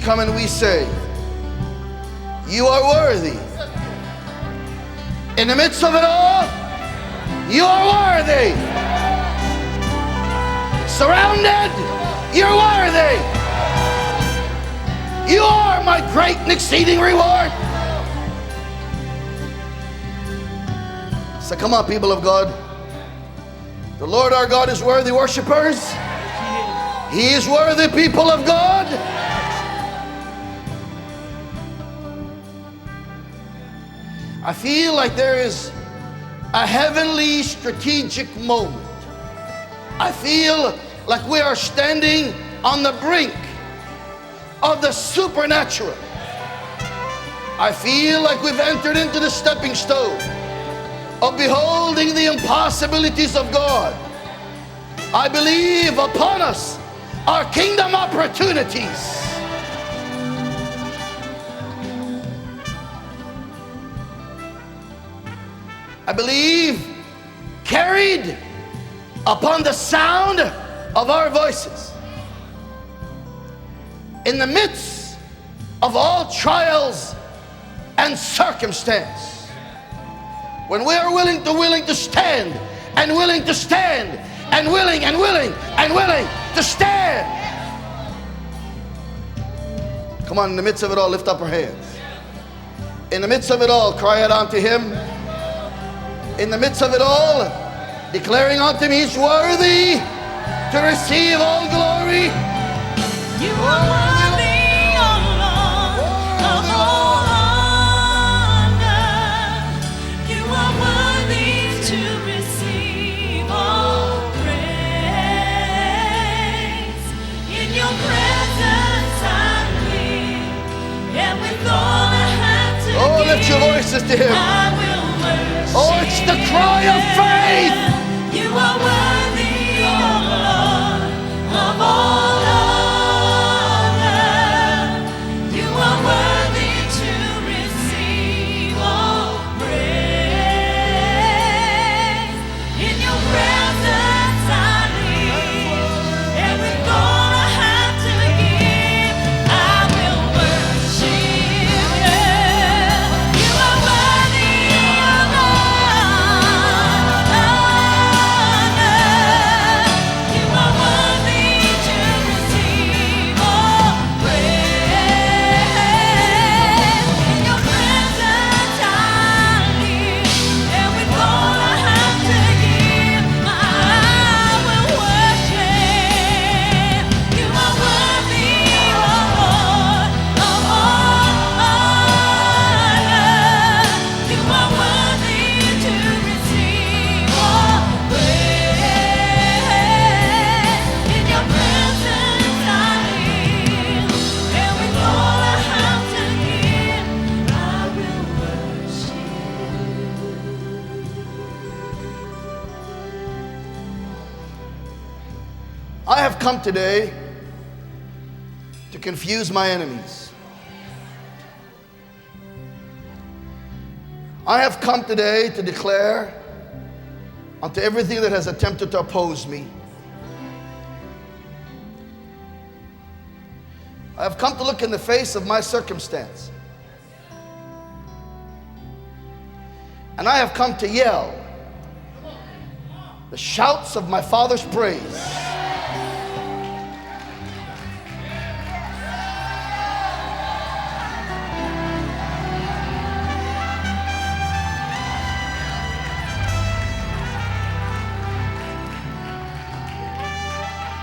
come and we say, you are worthy. In the midst of it all, you are worthy. Surrounded, you're worthy. You are my great and exceeding reward. So come on, people of God. The Lord our God is worthy, worshipers. He is worthy, people of God. I feel like there is a heavenly strategic moment. I feel like we are standing on the brink of the supernatural. I feel like we've entered into the stepping stone of beholding the impossibilities of God. I believe upon us are kingdom opportunities. I believe carried upon the sound of our voices. In the midst of all trials and circumstance, when we are willing to stand and willing to stand and willing to stand. Come on, in the midst of it all, lift up our hands. In the midst of it all, cry out unto Him. In the midst of it all, declaring unto Him He's worthy to receive all glory. You are worthy, O Lord, of all honor. You are worthy to receive all praise. In your presence I live, and with all I have to give, lift your voices to Him. I will worship. Oh, it's the cry of faith. You are worthy, O Lord, of all honor. You are worthy to receive all praise. In your presence I live, and with all I have to give, I will worship you. You are worthy of honor. You are worthy to receive all praise. In your presence I live, and with all I have to give, I will worship. You are worthy, O Lord, of all honor. You are worthy to receive all praise. In your presence I live, and with all I have to give, I will worship. I have come today to confuse my enemies. I have come today to declare unto everything that has attempted to oppose me. I have come to look in the face of my circumstance. And I have come to yell the shouts of my Father's praise.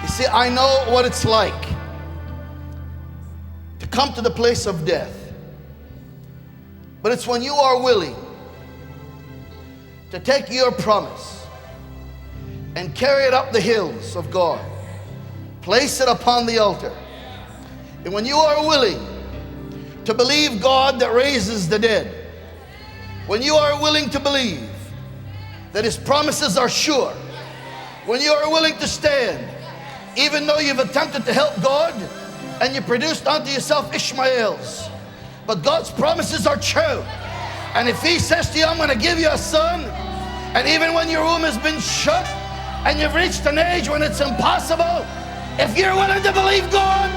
You see, I know what it's like to come to the place of death. But it's when you are willing to take your promise and carry it up the hills of God, place it upon the altar. And when you are willing to believe God that raises the dead, when you are willing to believe that His promises are sure, when you are willing to stand, even though you've attempted to help God and you produced unto yourself Ishmaels, but God's promises are true. And if He says to you, I'm going to give you a son, and even when your womb has been shut and you've reached an age when it's impossible, if you're willing to believe God,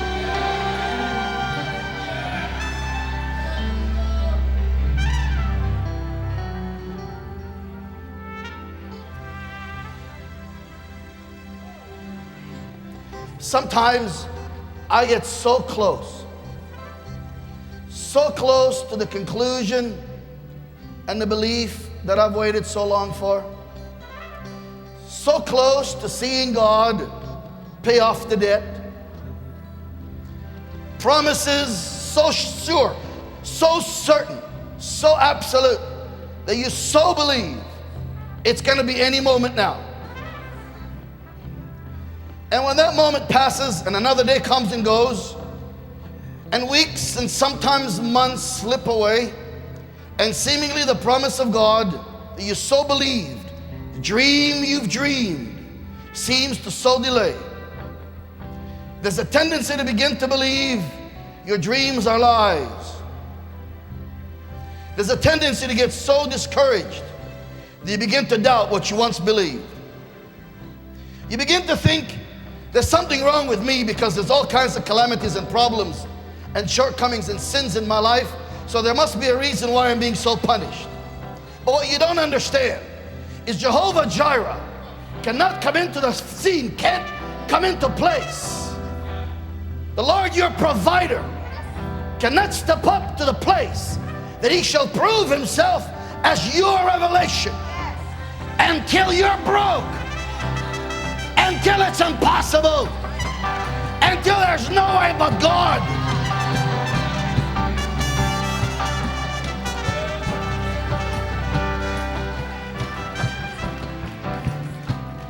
Sometimes I get so close to the conclusion and the belief that I've waited so long for. So close to seeing God pay off the debt. Promises so sure, so certain, so absolute that you so believe it's going to be any moment now. And when that moment passes and another day comes and goes, and weeks and sometimes months slip away, and seemingly the promise of God that you so believed, the dream you've dreamed, seems to so delay, there's a tendency to begin to believe your dreams are lies. There's a tendency to get so discouraged that you begin to doubt what you once believed. You begin to think there's something wrong with me because there's all kinds of calamities and problems and shortcomings and sins in my life, so there must be a reason why I'm being so punished. But what you don't understand is Jehovah Jireh cannot come into the scene, can't come into place. The Lord your provider cannot step up to the place that he shall prove himself as your revelation until you're broke, until it's impossible, until there's no way but God.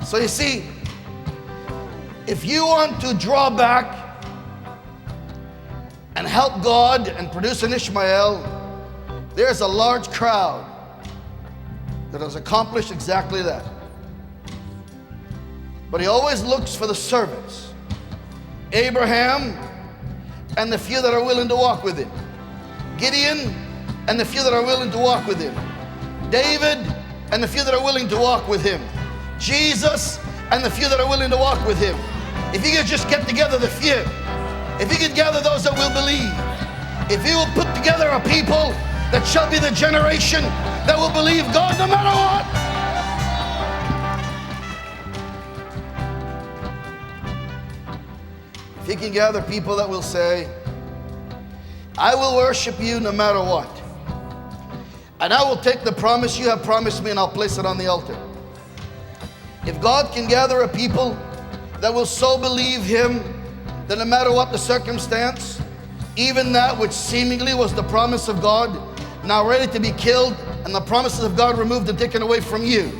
So you see, if you want to draw back and help God and produce an Ishmael, there's a large crowd that has accomplished exactly that. But he always looks for the servants. Abraham and the few that are willing to walk with him. Gideon and the few that are willing to walk with him. David and the few that are willing to walk with him. Jesus and the few that are willing to walk with him. If he could just get together the few, if he could gather those that will believe, if he will put together a people that shall be the generation that will believe God no matter what. If he can gather people that will say, I will worship you no matter what, and I will take the promise you have promised me and I'll place it on the altar. If God can gather a people that will so believe him that no matter what the circumstance, even that which seemingly was the promise of God, now ready to be killed, and the promises of God removed and taken away from you.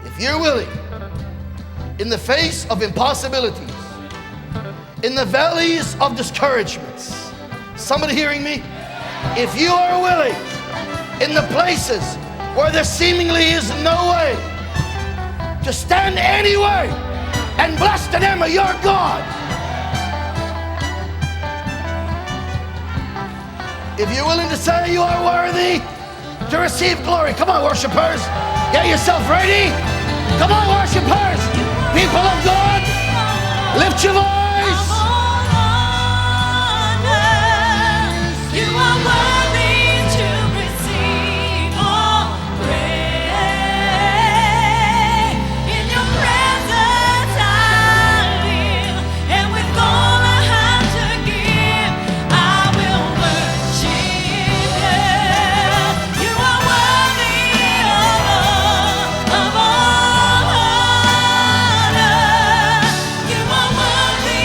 If you're willing, in the face of impossibilities, in the valleys of discouragements, somebody hearing me? If you are willing, in the places where there seemingly is no way, to stand anyway and bless the name of your God. If you're willing to say you are worthy to receive glory, come on, worshipers, get yourself ready. Come on, worshipers, people of God, lift your voice. You are worthy to receive all praise. In your presence I live, and with all I have to give, I will worship you. You are worthy of all honor. You are worthy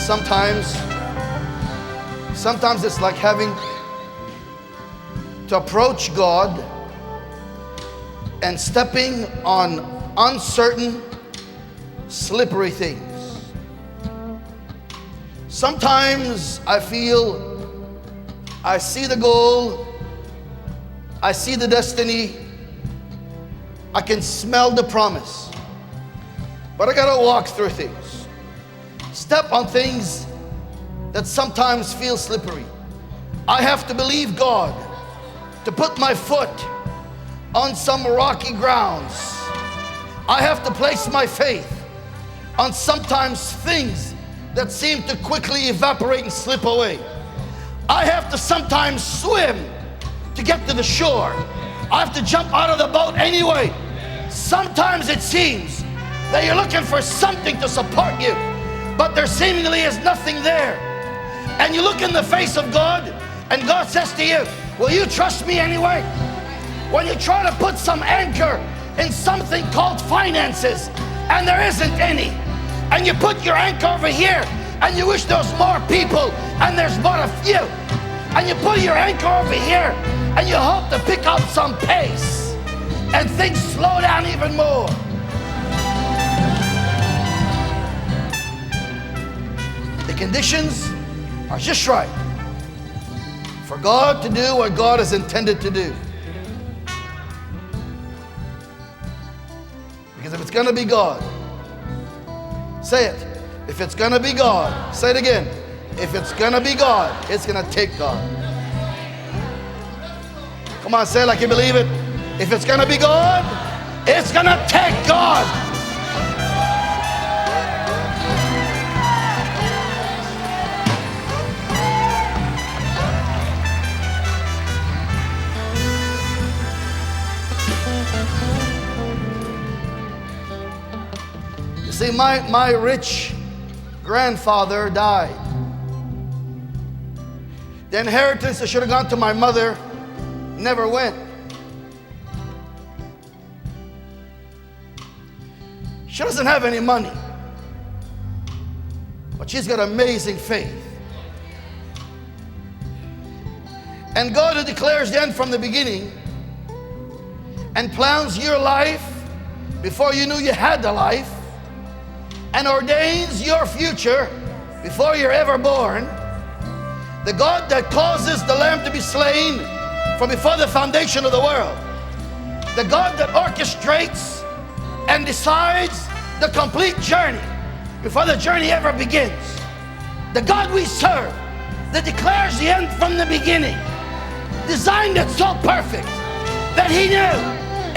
Sometimes it's like having to approach God and stepping on uncertain, slippery things. Sometimes I feel I see the goal, I see the destiny, I can smell the promise, but I gotta walk through things, step on things that sometimes feel slippery. I have to believe God to put my foot on some rocky grounds. I have to place my faith on sometimes things that seem to quickly evaporate and slip away. I have to sometimes swim to get to the shore. I have to jump out of the boat anyway. Sometimes it seems that you're looking for something to support you, but there seemingly is nothing there. And you look in the face of God, and God says to you, will you trust me anyway? When you try to put some anchor in something called finances, and there isn't any, and you put your anchor over here, and you wish there was more people, and there's but a few, and you put your anchor over here, and you hope to pick up some pace, and things slow down even more. The conditions are just right for God to do what God has intended to do. Because if it's going to be God, say it. If it's going to be God, say it again. If it's going to be God, it's going to take God. Come on, say it like you believe it. If it's going to be God, it's going to take God. You see, my rich grandfather died. The inheritance that should have gone to my mother never went. She doesn't have any money, but she's got amazing faith. And God, who declares the end from the beginning and plans your life before you knew you had the life, and ordains your future before you're ever born, the God that causes the lamb to be slain from before the foundation of the world, the God that orchestrates and decides the complete journey before the journey ever begins, the God we serve that declares the end from the beginning, designed it so perfect that he knew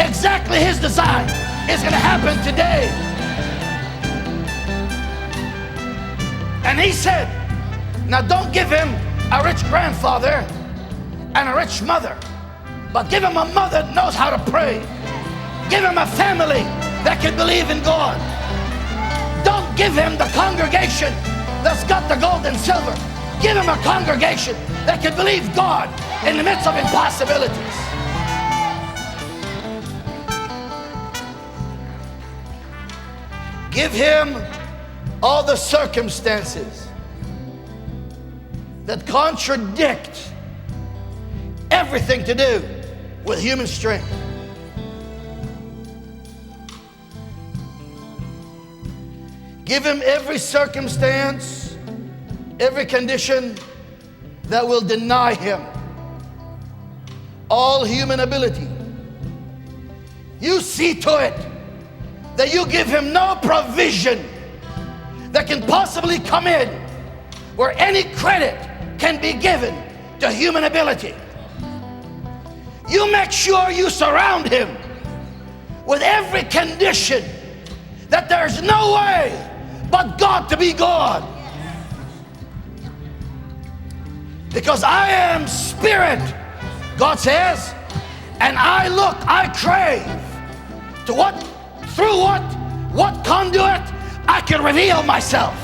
exactly his design is going to happen today. And he said, now don't give him a rich grandfather and a rich mother, but give him a mother that knows how to pray. Give him a family that can believe in God. Don't give him the congregation that's got the gold and silver. Give him a congregation that can believe God in the midst of impossibilities. Give him all the circumstances that contradict everything to do with human strength. Give him every circumstance, every condition that will deny him all human ability. You see to it that you give him no provision that can possibly come in where any credit can be given to human ability. You make sure you surround him with every condition that there's no way but God to be God. Because I am spirit, God says, and I look, I crave to what conduit I can reveal myself.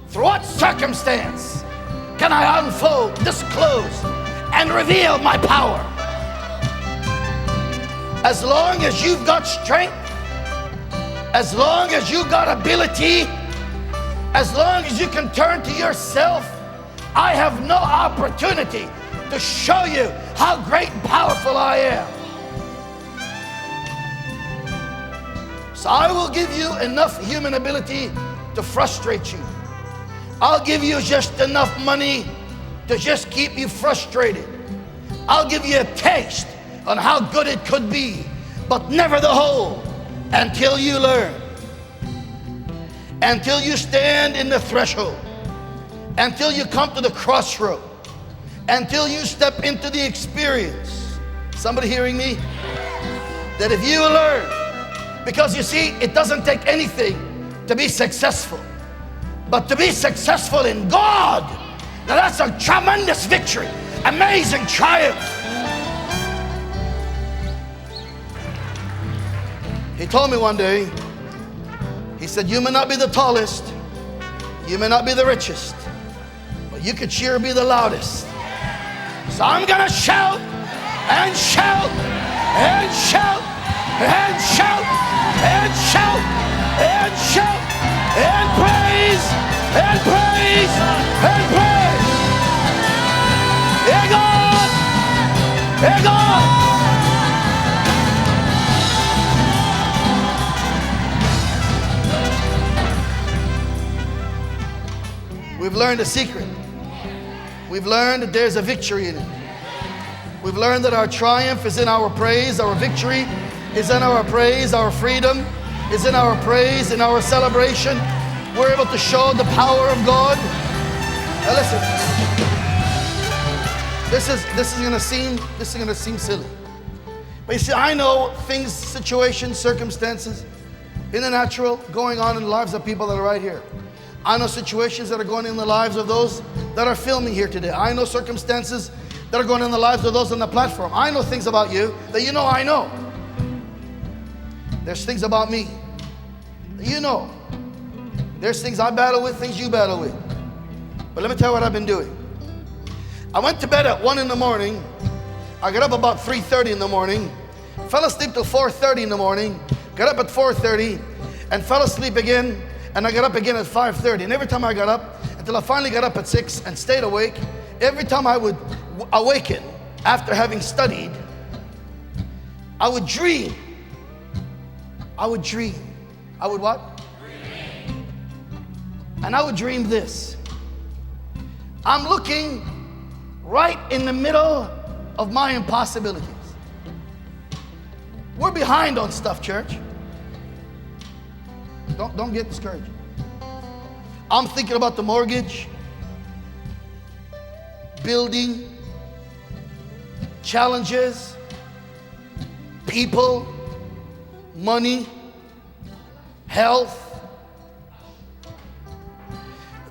Through what circumstance can I unfold, disclose, and reveal my power? As long as you've got strength, As long as you got ability, as long as you can turn to yourself, I have no opportunity to show you how great and powerful I am. So I will give you enough human ability to frustrate you. I'll give you just enough money to just keep you frustrated. I'll give you a taste on how good it could be, but never the whole, until you learn, until you stand in the threshold, until you come to the crossroad, until you step into the experience. Somebody hearing me? That if you learn, because you see, it doesn't take anything to be successful, but to be successful in God, now that's a tremendous victory, amazing triumph. He told me one day, he said, you may not be the tallest, you may not be the richest, but you could sure be the loudest. So I'm gonna shout and shout and shout and shout and shout and shout and praise and praise and praise. Hey God! Hey God! We've learned a secret. We've learned that there's a victory in it. We've learned that our triumph is in our praise, our victory is in our praise, our freedom is in our praise, in our celebration. We're able to show the power of God. Now listen, this is gonna seem silly. But you see, I know things, situations, circumstances in the natural going on in the lives of people that are right here. I know situations that are going in the lives of those that are filming here today. I know circumstances that are going in the lives of those on the platform. I know things about you that you know I know. There's things about me that you know. There's things I battle with, things you battle with. But let me tell you what I've been doing. I went to bed at 1 in the morning. I got up about 3:30 in the morning. Fell asleep till 4:30 in the morning. Got up at 4:30 and fell asleep again. And I got up again at 5:30. And every time I got up, until I finally got up at 6 and stayed awake, every time I would awaken after having studied, I would dream. I would dream. I would what? Dream. And I would dream this. I'm looking right in the middle of my impossibilities. We're behind on stuff, church. Don't get discouraged. I'm thinking about the mortgage, building, challenges, people, money, health.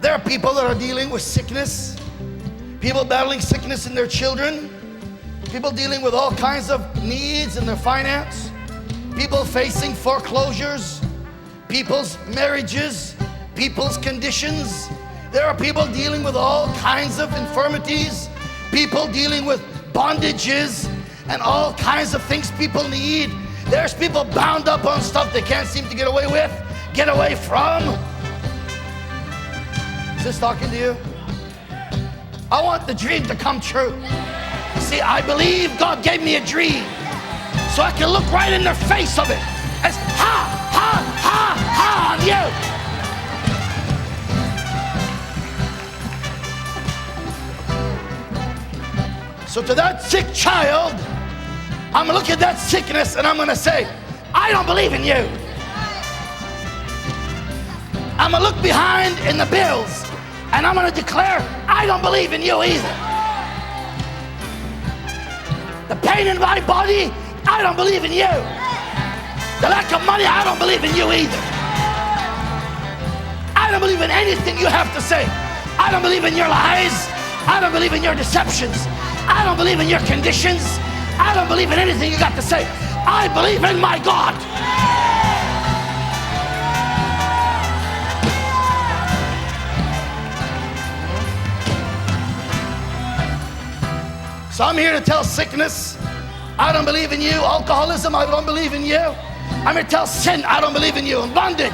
There are people that are dealing with sickness, people battling sickness in their children, people dealing with all kinds of needs in their finance, people facing foreclosures, people's marriages, people's conditions. There are people dealing with all kinds of infirmities, people dealing with bondages and all kinds of things people need. There's people bound up on stuff they can't seem to get away with, get away from. Is this talking to you? I want the dream to come true. See, I believe God gave me a dream so I can look right in the face of it as ha, ha, ha, ha on you. So to that sick child, I'm gonna look at that sickness and I'm gonna say, I don't believe in you. I'm gonna look behind in the bills and I'm gonna declare, I don't believe in you either. The pain in my body, I don't believe in you. The lack of money, I don't believe in you either. I don't believe in anything you have to say. I don't believe in your lies. I don't believe in your deceptions. I don't believe in your conditions. I don't believe in anything you got to say. I believe in my God. So I'm here to tell sickness, I don't believe in you. Alcoholism, I don't believe in you. I'm going to tell sin, I don't believe in you. In bondage,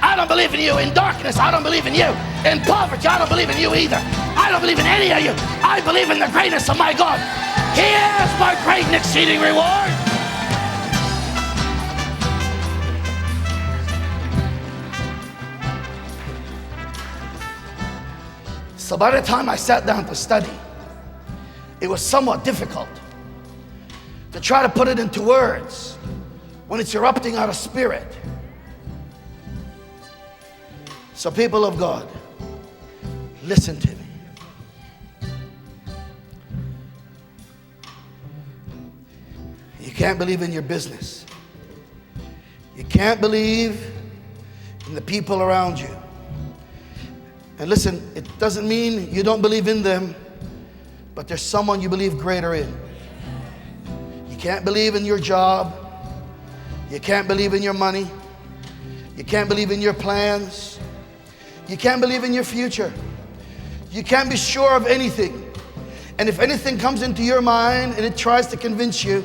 I don't believe in you. In darkness, I don't believe in you. In poverty, I don't believe in you either. I don't believe in any of you. I believe in the greatness of my God. He is my great and exceeding reward. So by the time I sat down to study, it was somewhat difficult to try to put it into words when it's erupting out of spirit. So people of God, listen to me. You can't believe in your business. You can't believe in the people around you. And listen, it doesn't mean you don't believe in them, but there's someone you believe greater in. You can't believe in your job. You can't believe in your money. You can't believe in your plans. You can't believe in your future. You can't be sure of anything. And if anything comes into your mind and it tries to convince you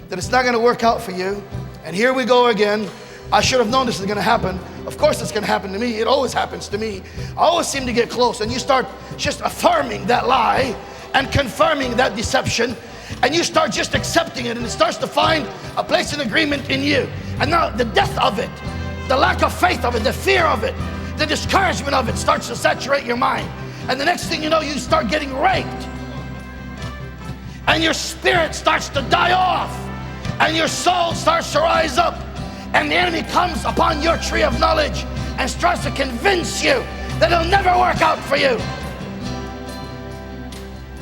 that it's not going to work out for you, and here we go again, I should have known this was going to happen. Of course it's going to happen to me. It always happens to me. I always seem to get close, and you start just affirming that lie and confirming that deception, and you start just accepting it, and it starts to find a place in agreement in you. And now the death of it, the lack of faith of it, the fear of it, the discouragement of it starts to saturate your mind. And the next thing you know, you start getting raped, and your spirit starts to die off, and your soul starts to rise up, and the enemy comes upon your tree of knowledge and starts to convince you that it'll never work out for you.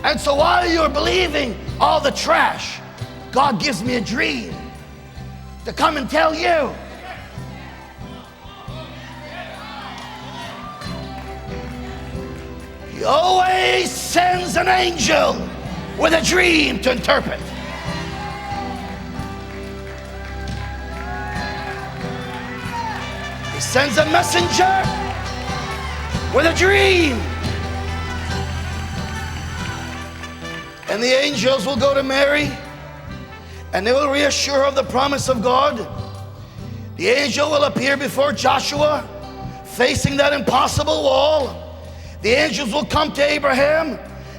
And so while you're believing all the trash, God gives me a dream to come and tell you. He always sends an angel with a dream to interpret. He sends a messenger with a dream. And the angels will go to Mary and they will reassure her of the promise of God. The angel will appear before Joshua facing that impossible wall. The angels will come to Abraham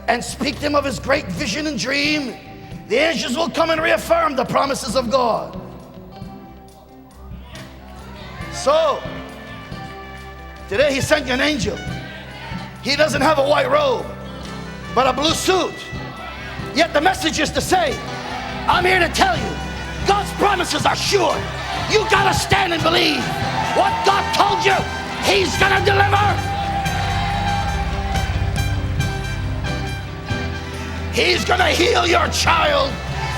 and speak to him of his great vision and dream. The angels will come and reaffirm the promises of God. So, today he sent you an angel. He doesn't have a white robe, but a blue suit. Yet the message is to say, I'm here to tell you, God's promises are sure. You gotta stand and believe. What God told you, He's gonna deliver. He's gonna heal your child,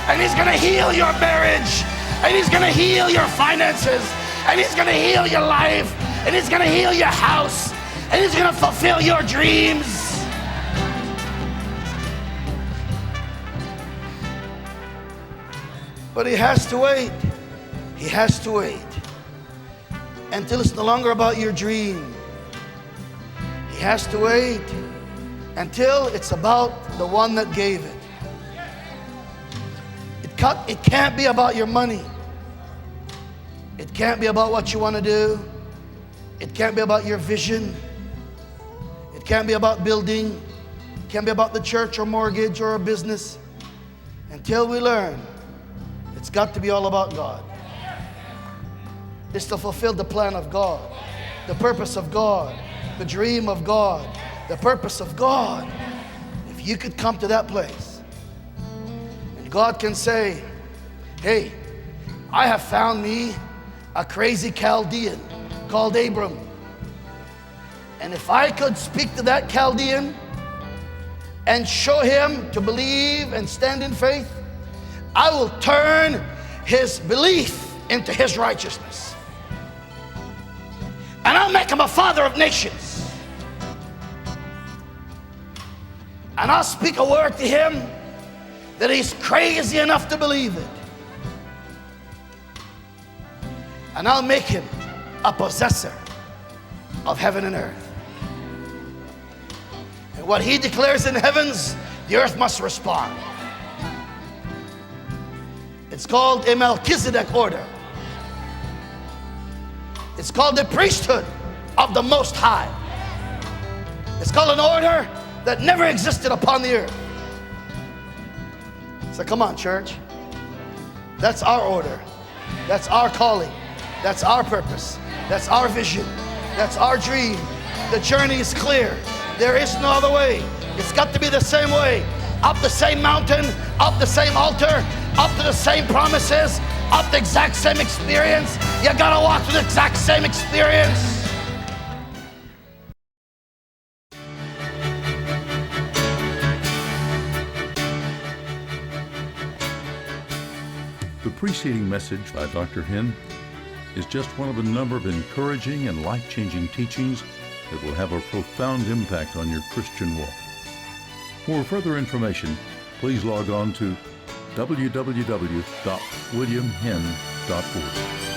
and He's gonna heal your marriage, and He's gonna heal your finances, and He's gonna heal your life, and He's gonna heal your house, and He's gonna fulfill your dreams. But He has to wait. He has to wait until it's no longer about your dream. He has to wait until it's about the one that gave it. It can't be about your money. It can't be about what you want to do. It can't be about your vision. It can't be about building. It can't be about the church or mortgage or a business. Until we learn, it's got to be all about God. It's to fulfill the plan of God, the purpose of God, the dream of God, the purpose of God. If you could come to that place, and God can say, hey, I have found me a crazy Chaldean called Abram. And if I could speak to that Chaldean and show him to believe and stand in faith, I will turn his belief into his righteousness. And I'll make him a father of nations. And I'll speak a word to him that he's crazy enough to believe it. And I'll make him a possessor of heaven and earth. And what he declares in heavens, the earth must respond. It's called a Melchizedek order. It's called the priesthood of the Most High. It's called an order that never existed upon the earth. So come on, church. That's our order. That's our calling. That's our purpose. That's our vision. That's our dream. The journey is clear. There is no other way. It's got to be the same way. Up the same mountain, up the same altar, up to the same promises, up the exact same experience. You gotta walk through the exact same experience. The preceding message by Dr. Hinn is just one of a number of encouraging and life-changing teachings that will have a profound impact on your Christian walk. For further information, please log on to www.williamhenn.org.